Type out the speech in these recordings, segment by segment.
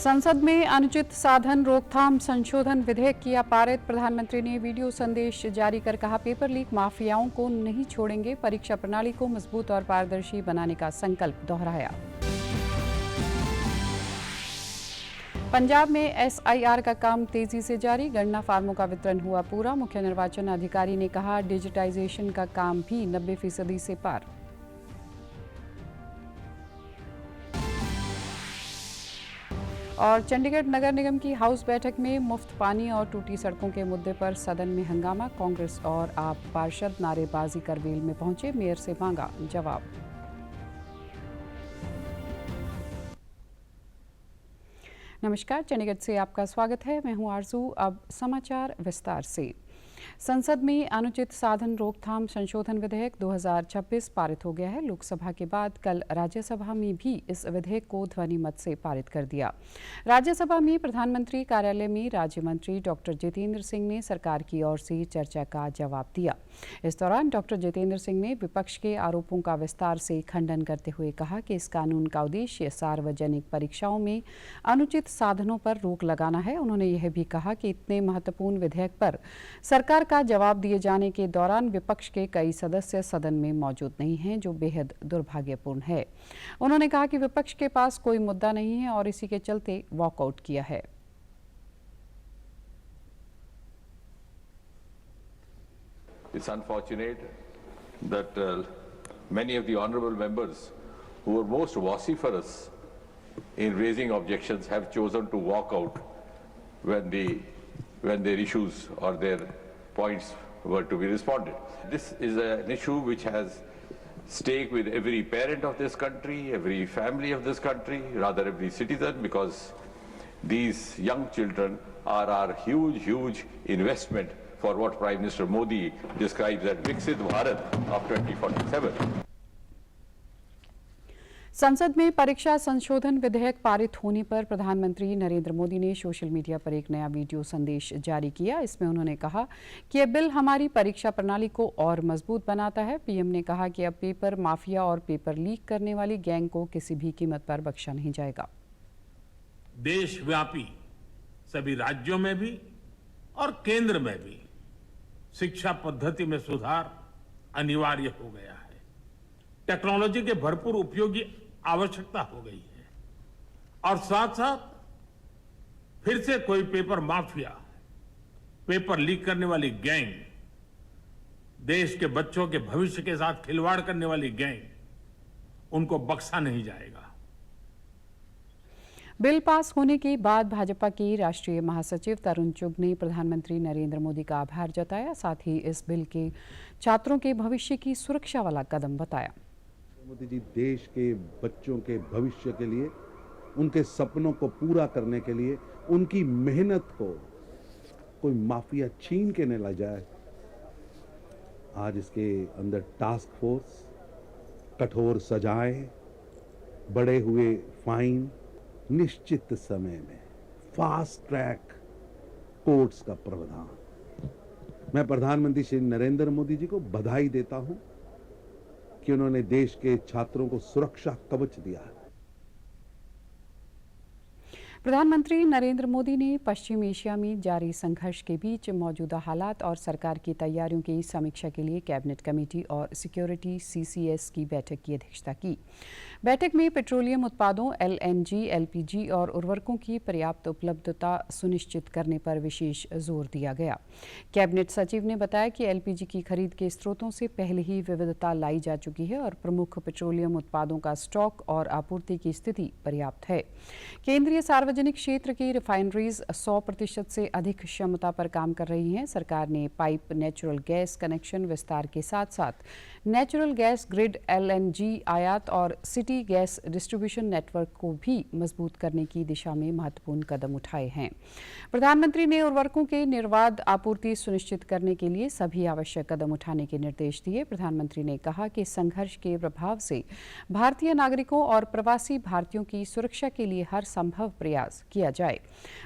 संसद में अनुचित साधन रोकथाम संशोधन विधेयक किया पारित। प्रधानमंत्री ने वीडियो संदेश जारी कर कहा, पेपर लीक माफियाओं को नहीं छोड़ेंगे। परीक्षा प्रणाली को मजबूत और पारदर्शी बनाने का संकल्प दोहराया। पंजाब में एसआईआर का काम तेजी से जारी। गणना फार्मों का वितरण हुआ पूरा। मुख्य निर्वाचन अधिकारी ने कहा, डिजिटाइजेशन का काम भी 90% से पार। और चंडीगढ़ नगर निगम की हाउस बैठक में मुफ्त पानी और टूटी सड़कों के मुद्दे पर सदन में हंगामा। कांग्रेस और आप पार्षद नारेबाजी कर वेल में पहुंचे। मेयर से मांगा जवाब। नमस्कार, चंडीगढ़ से आपका स्वागत है। मैं हूं आरजू। अब समाचार विस्तार से। संसद में अनुचित साधन रोकथाम संशोधन विधेयक 2026 पारित हो गया है। लोकसभा के बाद कल राज्यसभा में भी इस विधेयक को ध्वनि मत से पारित कर दिया। राज्यसभा में प्रधानमंत्री कार्यालय में राज्य मंत्री डॉक्टर जितेंद्र सिंह ने सरकार की ओर से चर्चा का जवाब दिया। इस दौरान डॉक्टर जितेंद्र सिंह ने विपक्ष के आरोपों का विस्तार से खंडन करते हुए कहा कि इस कानून का उद्देश्य सार्वजनिक परीक्षाओं में अनुचित साधनों पर रोक लगाना है। उन्होंने यह भी कहा कि इतने महत्वपूर्ण विधेयक पर सरकार का जवाब दिए जाने के दौरान विपक्ष के कई सदस्य सदन में मौजूद नहीं हैं, जो बेहद दुर्भाग्यपूर्ण है। उन्होंने कहा कि विपक्ष के पास कोई मुद्दा नहीं है और इसी के चलते वॉकआउट किया है। It's unfortunate that many of the honorable members who were most vociferous in raising objections have chosen to walk out when their issues or their points were to be responded. This is an issue which has stake with every parent of this country, every family of this country, rather every citizen, because these young children are our huge investment for what Prime Minister Modi describes as Viksit Bharat of 2047. संसद में परीक्षा संशोधन विधेयक पारित होने पर प्रधानमंत्री नरेंद्र मोदी ने सोशल मीडिया पर एक नया वीडियो संदेश जारी किया। इसमें उन्होंने कहा कि यह बिल हमारी परीक्षा प्रणाली को और मजबूत बनाता है। पीएम ने कहा कि अब पेपर माफिया और पेपर लीक करने वाली गैंग को किसी भी कीमत पर बख्शा नहीं जाएगा। देशव्यापी सभी राज्यों में भी और केंद्र में भी शिक्षा पद्धति में सुधार अनिवार्य हो गया है। टेक्नोलॉजी के भरपूर उपयोग की आवश्यकता हो गई है और साथ साथ फिर से कोई पेपर माफिया, पेपर लीक करने वाली गैंग, देश के बच्चों के भविष्य के साथ खिलवाड़ करने वाली गैंग, उनको बख्शा नहीं जाएगा। बिल पास होने के बाद भाजपा के राष्ट्रीय महासचिव तरुण चुग ने प्रधानमंत्री नरेंद्र मोदी का आभार जताया। साथ ही इस बिल के छात्रों के भविष्य की सुरक्षा वाला कदम बताया। मोदी जी देश के बच्चों के भविष्य के लिए, उनके सपनों को पूरा करने के लिए, उनकी मेहनत को कोई माफिया छीन के न ले जाए। आज इसके अंदर टास्क फोर्स, कठोर सजाएं, बढ़े हुए फाइन, निश्चित समय में फास्ट ट्रैक कोर्ट्स का प्रावधान। मैं प्रधानमंत्री श्री नरेंद्र मोदी जी को बधाई देता हूं कि उन्होंने देश के छात्रों को सुरक्षा कवच दिया है। प्रधानमंत्री नरेंद्र मोदी ने पश्चिम एशिया में जारी संघर्ष के बीच मौजूदा हालात और सरकार की तैयारियों की समीक्षा के लिए कैबिनेट कमेटी और सिक्योरिटी सीसीएस की बैठक की अध्यक्षता की। बैठक में पेट्रोलियम उत्पादों, एलएनजी, एलपीजी और उर्वरकों की पर्याप्त उपलब्धता सुनिश्चित करने पर विशेष जोर दिया गया। कैबिनेट सचिव ने बताया कि एलपीजी की खरीद के स्रोतों से पहले ही विविधता लाई जा चुकी है और प्रमुख पेट्रोलियम उत्पादों का स्टॉक और आपूर्ति की स्थिति पर्याप्त है। केंद्रीय सार्वजनिक क्षेत्र की रिफाइनरीज 100% से अधिक क्षमता पर काम कर रही हैं। सरकार ने पाइप नेचुरल गैस कनेक्शन विस्तार के साथ साथ नेचुरल गैस ग्रिड, एलएनजी आयात और सिटी गैस डिस्ट्रीब्यूशन नेटवर्क को भी मजबूत करने की दिशा में महत्वपूर्ण कदम उठाए हैं। प्रधानमंत्री ने उर्वरकों के निर्बाध आपूर्ति सुनिश्चित करने के लिए सभी आवश्यक कदम उठाने के निर्देश दिए। प्रधानमंत्री ने कहा कि संघर्ष के प्रभाव से भारतीय नागरिकों और प्रवासी भारतीयों की सुरक्षा के लिए हर संभव प्रयास किया जाए।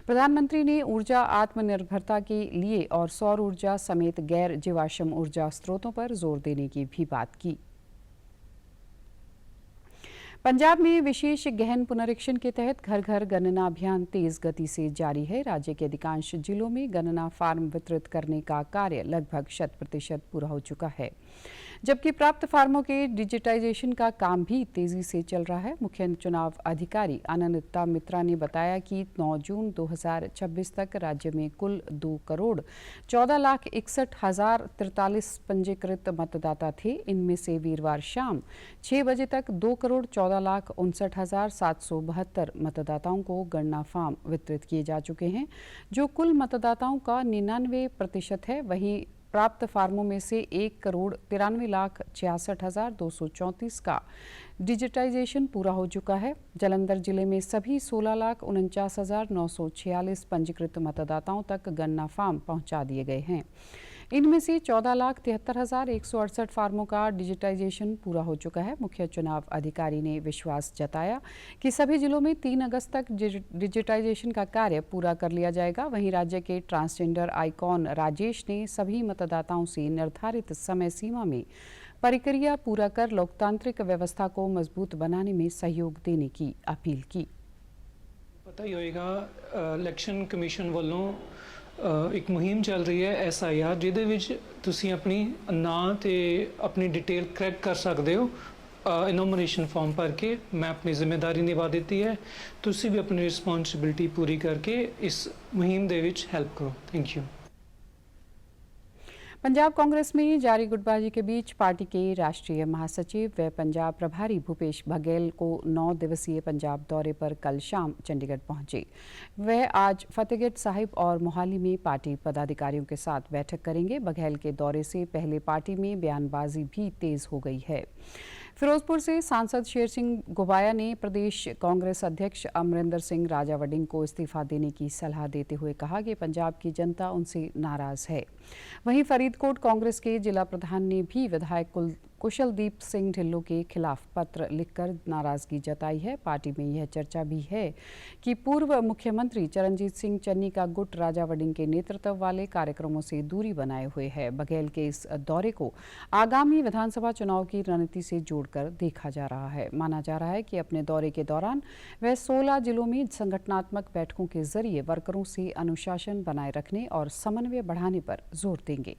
प्रधानमंत्री ने ऊर्जा आत्मनिर्भरता के लिए और सौर ऊर्जा समेत गैर जीवाश्म ऊर्जा स्रोतों पर जोर देने की भी बात की। पंजाब में विशेष गहन पुनरीक्षण के तहत घर घर गणना अभियान तेज गति से जारी है। राज्य के अधिकांश जिलों में गणना फार्म वितरित करने का कार्य लगभग 100% पूरा हो चुका है, जबकि प्राप्त फार्मों के डिजिटाइजेशन का काम भी तेजी से चल रहा है। मुख्य चुनाव अधिकारी आनंदिता मित्रा ने बताया कि 9 जून 2026 तक राज्य में कुल 2,14,61,043 पंजीकृत मतदाता थे। इनमें से वीरवार शाम 6 बजे तक 2,14,59,772 मतदाताओं को गणना फार्म वितरित किए जा चुके हैं, जो कुल मतदाताओं का 99% है। वहीं प्राप्त फार्मों में से 1,93,66,234 का डिजिटाइजेशन पूरा हो चुका है। जालंधर जिले में सभी 16,49,946 पंजीकृत मतदाताओं तक गणना फार्म पहुंचा दिए गए हैं। इनमें से 14,73,168 फार्मों का डिजिटाइजेशन पूरा हो चुका है। मुख्य चुनाव अधिकारी ने विश्वास जताया कि सभी जिलों में 3 अगस्त तक डिजिटाइजेशन का कार्य पूरा कर लिया जाएगा। वहीं राज्य के ट्रांसजेंडर आइकॉन राजेश ने सभी मतदाताओं से निर्धारित समय सीमा में प्रक्रिया पूरा कर लोकतांत्रिक व्यवस्था को मजबूत बनाने में सहयोग देने की अपील की। पता ही होएगा इलेक्शन कमीशन ਵੱਲੋਂ एक मुहिम चल रही है SIR ਜਿਹਦੇ ਵਿੱਚ ਤੁਸੀਂ ਆਪਣੀ ਨਾਂ ਤੇ ਆਪਣੀ डिटेल ਕਰੈਕਟ कर सकते हो। नॉमिनेशन फॉर्म भर के मैं अपनी जिम्मेदारी निभा दी है। ਤੁਸੀਂ भी अपनी रिस्पॉन्सिबिलिटी पूरी करके इस मुहिम ਦੇ ਵਿੱਚ हेल्प करो। Thank you. पंजाब कांग्रेस में जारी गुटबाजी के बीच पार्टी के राष्ट्रीय महासचिव व पंजाब प्रभारी भूपेश बघेल को 9 दिवसीय पंजाब दौरे पर कल शाम चंडीगढ़ पहुंचे। वह आज फतेहगढ़ साहिब और मोहाली में पार्टी पदाधिकारियों के साथ बैठक करेंगे। बघेल के दौरे से पहले पार्टी में बयानबाजी भी तेज हो गई है। फिरोजपुर से सांसद शेर सिंह गोबाया ने प्रदेश कांग्रेस अध्यक्ष अमरिंदर सिंह राजा वडिंग को इस्तीफा देने की सलाह देते हुए कहा कि पंजाब की जनता उनसे नाराज है। वहीं फरीदकोट कांग्रेस के जिला प्रधान ने भी विधायक कुशलदीप सिंह ढिल्लों के खिलाफ पत्र लिखकर नाराजगी जताई है। पार्टी में यह चर्चा भी है कि पूर्व मुख्यमंत्री चरणजीत सिंह चन्नी का गुट राजा वडिंग के नेतृत्व वाले कार्यक्रमों से दूरी बनाए हुए है। बघेल के इस दौरे को आगामी विधानसभा चुनाव की रणनीति से जोड़कर देखा जा रहा है। माना जा रहा है कि अपने दौरे के दौरान वह 16 जिलों में संगठनात्मक बैठकों के जरिए वर्करों से अनुशासन बनाए रखने और समन्वय बढ़ाने पर जोर देंगे।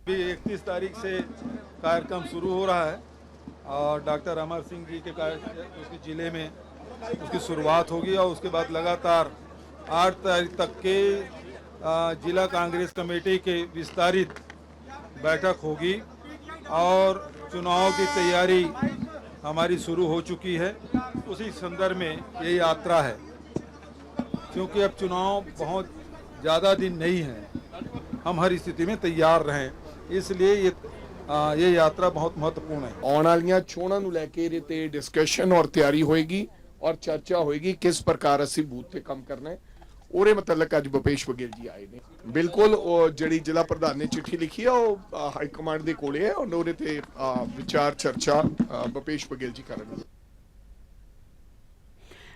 31 तारीख से कार्यक्रम शुरू हो रहा है और डॉक्टर अमर सिंह जी के उसके जिले में उसकी शुरुआत होगी और उसके बाद लगातार 8 तारीख तक के जिला कांग्रेस कमेटी के विस्तारित बैठक होगी और चुनाव की तैयारी हमारी शुरू हो चुकी है। उसी संदर्भ में ये यात्रा है, क्योंकि अब चुनाव बहुत ज़्यादा दिन नहीं है, हम हर स्थिति में तैयार रहें, इसलिए ये यात्रा बहुत महत्वपूर्ण है। आने वाली चोणों ਨੂੰ ਲੈ ਕੇ ਇਹਦੇ ਤੇ डिस्कशन और तैयारी होएगी और चर्चा होएगी किस प्रकार ਅਸੀਂ बूथ ਤੇ ਕੰਮ ਕਰਨਾ ਹੈ। ਉਹਦੇ ਮੁਤਲਕ ਅੱਜ ਭੁਪੇਸ਼ ਬਘੇਲ ਜੀ ਆਏ ਨੇ। ਬਿਲਕੁਲ ਉਹ ਜਿਹੜੀ ਜ਼ਿਲ੍ਹਾ ਪ੍ਰਧਾਨ ਨੇ ਚਿੱਠੀ ਲਿਖੀ ਹੈ ਉਹ ਹਾਈ ਕਮਾਂਡ ਦੇ ਕੋਲੇ ਹੈ, ਉਹਦੇ ਤੇ ਵਿਚਾਰ ਚਰਚਾ ਭੁਪੇਸ਼ ਬਘੇਲ ਜੀ ਕਰਨਗੇ।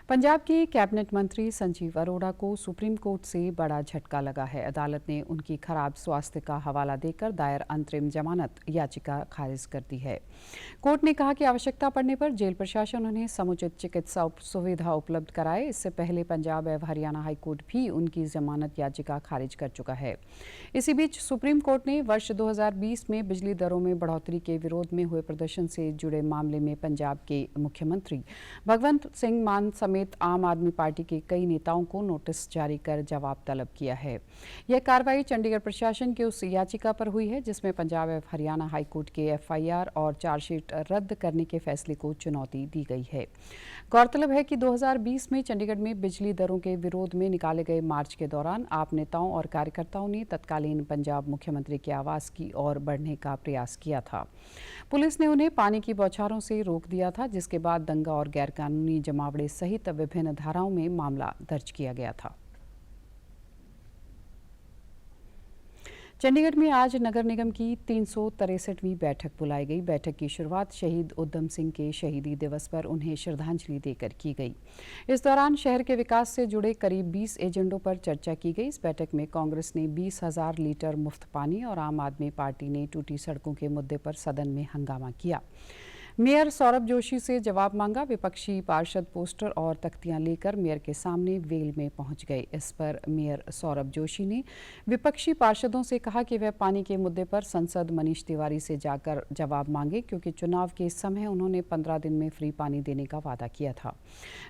पंजाब के कैबिनेट मंत्री संजीव अरोड़ा को सुप्रीम कोर्ट से बड़ा झटका लगा है। अदालत ने उनकी खराब स्वास्थ्य का हवाला देकर दायर अंतरिम जमानत याचिका खारिज कर दी है। कोर्ट ने कहा कि आवश्यकता पड़ने पर जेल प्रशासन उन्हें समुचित चिकित्सा सुविधा उपलब्ध कराए। इससे पहले पंजाब एवं हरियाणा हाईकोर्ट भी उनकी जमानत याचिका खारिज कर चुका है। इसी बीच सुप्रीम कोर्ट ने वर्ष 2020 में बिजली दरों में बढ़ोतरी के विरोध में हुए प्रदर्शन से जुड़े मामले में पंजाब के मुख्यमंत्री भगवंत सिंह मान समेत आम आदमी पार्टी के कई नेताओं को नोटिस जारी कर जवाब तलब किया है। यह कार्रवाई चंडीगढ़ प्रशासन की उस याचिका पर हुई है जिसमें पंजाब एवं हरियाणा हाईकोर्ट के FIR और चार्जशीट रद्द करने के फैसले को चुनौती दी गई है। गौरतलब है कि 2020 में चंडीगढ़ में बिजली दरों के विरोध में निकाले गए मार्च के दौरान आप नेताओं और कार्यकर्ताओं ने तत्कालीन पंजाब मुख्यमंत्री के आवास की ओर बढ़ने का प्रयास किया था। पुलिस ने उन्हें पानी की बौछारों से रोक दिया था, जिसके बाद दंगा और गैरकानूनी जमावड़े सहित विभिन्न धाराओं में मामला दर्ज किया गया था। चंडीगढ़ में आज नगर निगम की 363वीं बैठक बुलाई गई। बैठक की शुरुआत शहीद उद्यम सिंह के शहीदी दिवस पर उन्हें श्रद्धांजलि देकर की गई। इस दौरान शहर के विकास से जुड़े करीब 20 एजेंडों पर चर्चा की गई। इस बैठक में कांग्रेस ने 20,000 लीटर मुफ्त पानी और आम आदमी पार्टी ने टूटी सड़कों के मुद्दे पर सदन में हंगामा किया। मेयर सौरभ जोशी से जवाब मांगा। विपक्षी पार्षद पोस्टर और तख्तियां लेकर मेयर के सामने वेल में पहुंच गए। इस पर मेयर सौरभ जोशी ने विपक्षी पार्षदों से कहा कि वह पानी के मुद्दे पर सांसद मनीष तिवारी से जाकर जवाब मांगे, क्योंकि चुनाव के समय उन्होंने 15 दिन में फ्री पानी देने का वादा किया था।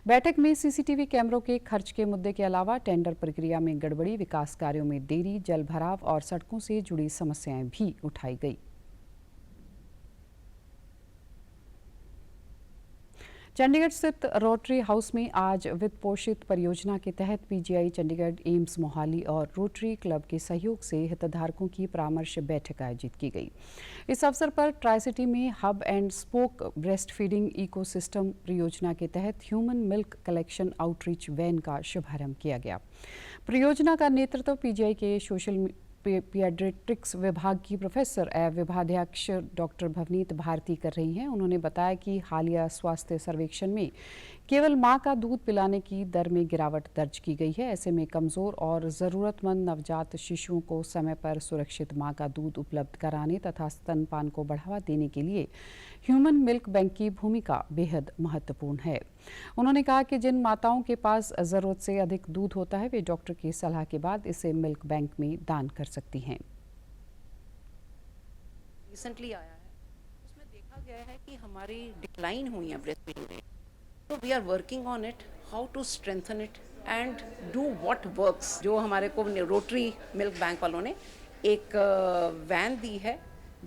बैठक में सीसीटीवी कैमरों के खर्च के मुद्दे के अलावा टेंडर प्रक्रिया में गड़बड़ी, विकास कार्यों में देरी, जल भराव और सड़कों से जुड़ी समस्याएं भी उठाई गई। चंडीगढ़ स्थित रोटरी हाउस में आज वित्त पोषित परियोजना के तहत पीजीआई चंडीगढ़, एम्स मोहाली और रोटरी क्लब के सहयोग से हितधारकों की परामर्श बैठक आयोजित की गई। इस अवसर पर ट्राई सिटी में hub and spoke breastfeeding ecosystem परियोजना के तहत human milk collection outreach van का शुभारंभ किया गया। परियोजना का नेतृत्व पीजीआई के सोशल पीडियाट्रिक्स विभाग की प्रोफेसर एवं विभागाध्यक्ष डॉक्टर भवनीत भारती कर रही हैं। उन्होंने बताया कि हालिया स्वास्थ्य सर्वेक्षण में केवल मां का दूध पिलाने की दर में गिरावट दर्ज की गई है। ऐसे में कमजोर और ज़रूरतमंद नवजात शिशुओं को समय पर सुरक्षित मां का दूध उपलब्ध कराने तथा स्तनपान को बढ़ावा देने के लिए ह्यूमन मिल्क बैंक की भूमिका बेहद महत्वपूर्ण है। उन्होंने कहा कि जिन माताओं के पास ज़रूरत से अधिक दूध होता है, वे डॉक्टर की सलाह के बाद इसे मिल्क बैंक में दान कर सकती हैं। रिसेंटली आया है, उसमें देखा गया है कि हमारी डिक्लाइन हुई है ब्रेस्ट फीडिंग रेट, तो we are working on it, how to strengthen it and do what works. जो हमारे को रोटरी मिल्क बैंक वालों ने एक वैन दी है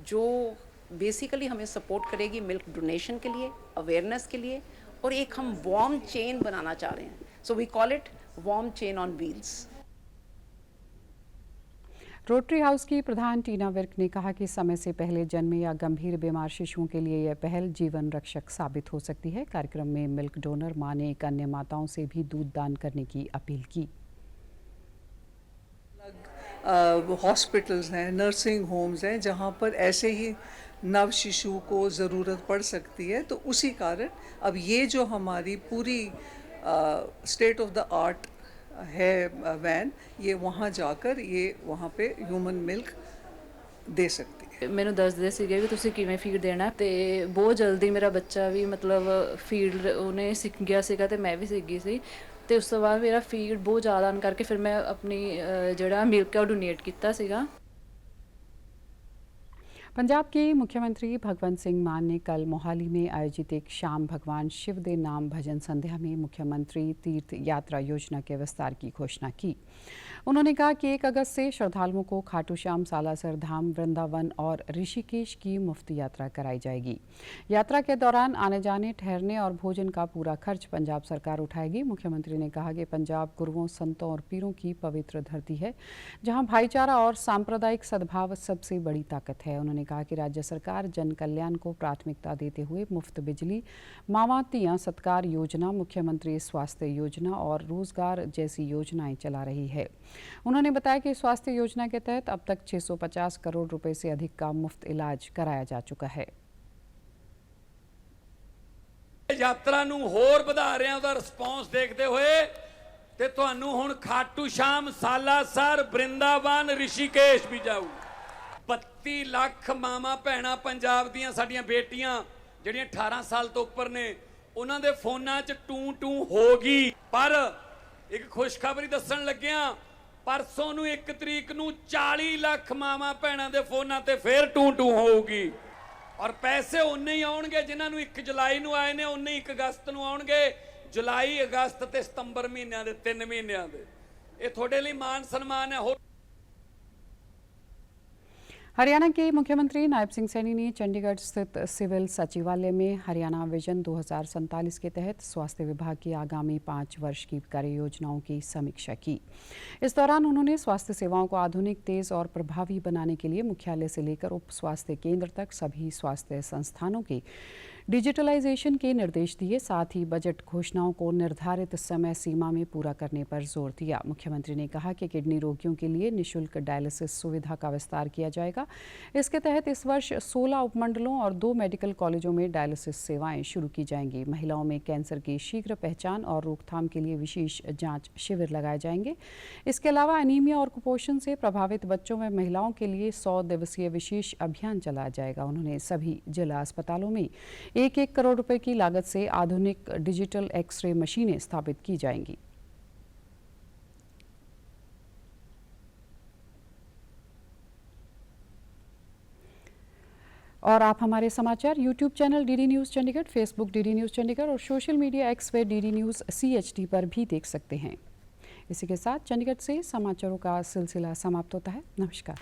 जो बेसिकली हमें सपोर्ट करेगी मिल्क डोनेशन के लिए, अवेयरनेस के लिए, और एक हम वार्म चेन बनाना चाह रहे हैं। So we call it warm chain on wheels. Rotary house की प्रधान टीना विर्क ने कहा कि समय से पहले जन्मे या गंभीर बीमार शिशुओं के लिए यह पहल जीवन रक्षक साबित हो सकती है। कार्यक्रम में मिल्क डोनर मां ने एक अन्य माताओं से भी दूध दान करने की अपील की। हॉस्पिटल्स हैं, नर्सिंग होम्स हैं, जहां पर ऐसे ही नव शिशु को ज़रूरत पड़ सकती है। तो उसी कारण अब ये जो हमारी पूरी स्टेट ऑफ द आर्ट है वैन, ये वहाँ जाकर ये वहाँ पे ह्यूमन मिल्क दे सकती है। ਮੈਨੂੰ ਦੱਸਦੇ ਸੀਗੇ ਵੀ ਤੁਸੀਂ ਕਿਵੇਂ ਫੀਡ ਦੇਣਾ, ਤੇ ਬਹੁਤ ਜਲਦੀ ਮੇਰਾ ਬੱਚਾ ਵੀ ਮਤਲਬ ਫੀਡ ਉਹਨੇ ਸਿੱਖ ਗਿਆ ਸੀਗਾ ਤੇ ਮੈਂ ਵੀ ਸਿੱਖ ਗਈ ਸੀ। ਤੇ ਉਸ ਤੋਂ ਬਾਅਦ ਮੇਰਾ ਫੀਡ ਬਹੁਤ ਜ਼ਿਆਦਾ ਆਉਣ ਕਰਕੇ ਫਿਰ ਮੈਂ ਆਪਣੀ ਜਿਹੜਾ ਮਿਲਕ ਉਹ ਡੋਨੇਟ ਕੀਤਾ ਸੀਗਾ। पंजाब के मुख्यमंत्री भगवंत सिंह मान ने कल मोहाली में आयोजित एक शाम भगवान शिव दे नाम भजन संध्या में मुख्यमंत्री तीर्थ यात्रा योजना के विस्तार की घोषणा की। उन्होंने कहा कि 1 अगस्त से श्रद्धालुओं को खाटू श्याम, सालासर धाम, वृंदावन और ऋषिकेश की मुफ्त यात्रा कराई जाएगी। यात्रा के दौरान आने जाने, ठहरने और भोजन का पूरा खर्च पंजाब सरकार उठाएगी। मुख्यमंत्री ने कहा कि पंजाब गुरुओं, संतों और पीरों की पवित्र धरती है, जहां भाईचारा और सांप्रदायिक सद्भाव सबसे बड़ी ताकत है। उन्होंने कहा कि राज्य सरकार जन कल्याण को प्राथमिकता देते हुए मुफ्त बिजली, मावां तियां सत्कार योजना, मुख्यमंत्री स्वास्थ्य योजना और रोजगार जैसी योजनाएं चला रही है। उन्होंने बताया कि स्वास्थ्य योजना के तहत अब तक 650 करोड़ रुपए से अधिक का मुफ्त इलाज कराया जा चुका है। यात्रा नूं होर वधा रहे हैं, ਉਹਦਾ ਰਿਸਪੌਂਸ ਦੇਖਦੇ ਹੋਏ ਤੇ ਤੁਹਾਨੂੰ ਹੁਣ ਖਾਟੂ ਸ਼ਾਮ, ਸਾਲਾਸਰ, ਬ੍ਰਿੰਦਾਵਨ, ਰਿਸ਼ੀਕੇਸ਼ ਵੀ ਜਾਊ। 32 ਲੱਖ ਮਾਵਾਂ ਭੈਣਾਂ ਪੰਜਾਬ ਦੀਆਂ ਸਾਡੀਆਂ ਬੇਟੀਆਂ ਜਿਹੜੀਆਂ 18 ਸਾਲ ਤੋਂ ਉੱਪਰ ਨੇ, ਉਹਨਾਂ ਦੇ ਫੋਨਾਂ 'ਚ ਟੂ ਹੋ ਗਈ। ਪਰ ਇੱਕ ਖੁਸ਼ਖਬਰੀ ਦੱਸਣ ਲੱਗਿਆਂ, परसों ਨੂੰ 1 ਤਰੀਕ ਨੂੰ 40 ਲੱਖ ਮਾਵਾਂ ਭੈਣਾਂ ਦੇ ਫੋਨਾਂ ਤੇ ਫੇਰ ਟੂ ਹੋਊਗੀ। ਔਰ ਪੈਸੇ ਉਨੇ ਹੀ ਆਉਣਗੇ ਜਿਨ੍ਹਾਂ ਨੂੰ 1 ਜੁਲਾਈ ਨੂੰ ਆਏ ਨੇ, ਉਨੇ ਹੀ 1 ਅਗਸਤ ਨੂੰ ਆਉਣਗੇ। ਜੁਲਾਈ, ਅਗਸਤ ਤੇ ਸਤੰਬਰ ਮਹੀਨਿਆਂ ਦੇ 3 ਮਹੀਨਿਆਂ ਦੇ ਇਹ ਤੁਹਾਡੇ ਲਈ ਮਾਨ ਸਨਮਾਨ ਹੈ। हरियाणा के मुख्यमंत्री नायब सिंह सैनी ने चंडीगढ़ स्थित सिविल सचिवालय में हरियाणा विजन 2047 के तहत स्वास्थ्य विभाग की आगामी 5 वर्ष की कार्य योजनाओं की समीक्षा की। इस दौरान उन्होंने स्वास्थ्य सेवाओं को आधुनिक, तेज और प्रभावी बनाने के लिए मुख्यालय से लेकर उप स्वास्थ्य केंद्र तक सभी स्वास्थ्य संस्थानों के डिजिटलाइजेशन के निर्देश दिए। साथ ही बजट घोषणाओं को निर्धारित समय सीमा में पूरा करने पर जोर दिया। मुख्यमंत्री ने कहा कि किडनी रोगियों के लिए निःशुल्क डायलिसिस सुविधा का विस्तार किया जाएगा। इसके तहत इस वर्ष 16 उपमंडलों और 2 मेडिकल कॉलेजों में डायलिसिस सेवाएं शुरू की जाएंगी। महिलाओं में कैंसर की शीघ्र पहचान और रोकथाम के लिए विशेष जांच शिविर लगाए जाएंगे। इसके अलावा एनीमिया और कुपोषण से प्रभावित बच्चों व महिलाओं के लिए 100 दिवसीय विशेष अभियान चलाया जाएगा। उन्होंने सभी जिला अस्पतालों में 1-1 करोड़ रुपए की लागत से आधुनिक डिजिटल एक्सरे मशीनें स्थापित की जाएंगी। और आप हमारे समाचार YouTube channel DD news Chandigarh, Facebook DD news Chandigarh और सोशल मीडिया एक्स वे डीडी न्यूज़ CHD पर भी देख सकते हैं। इसी के साथ चंडीगढ़ से समाचारों का सिलसिला समाप्त होता है। नमस्कार।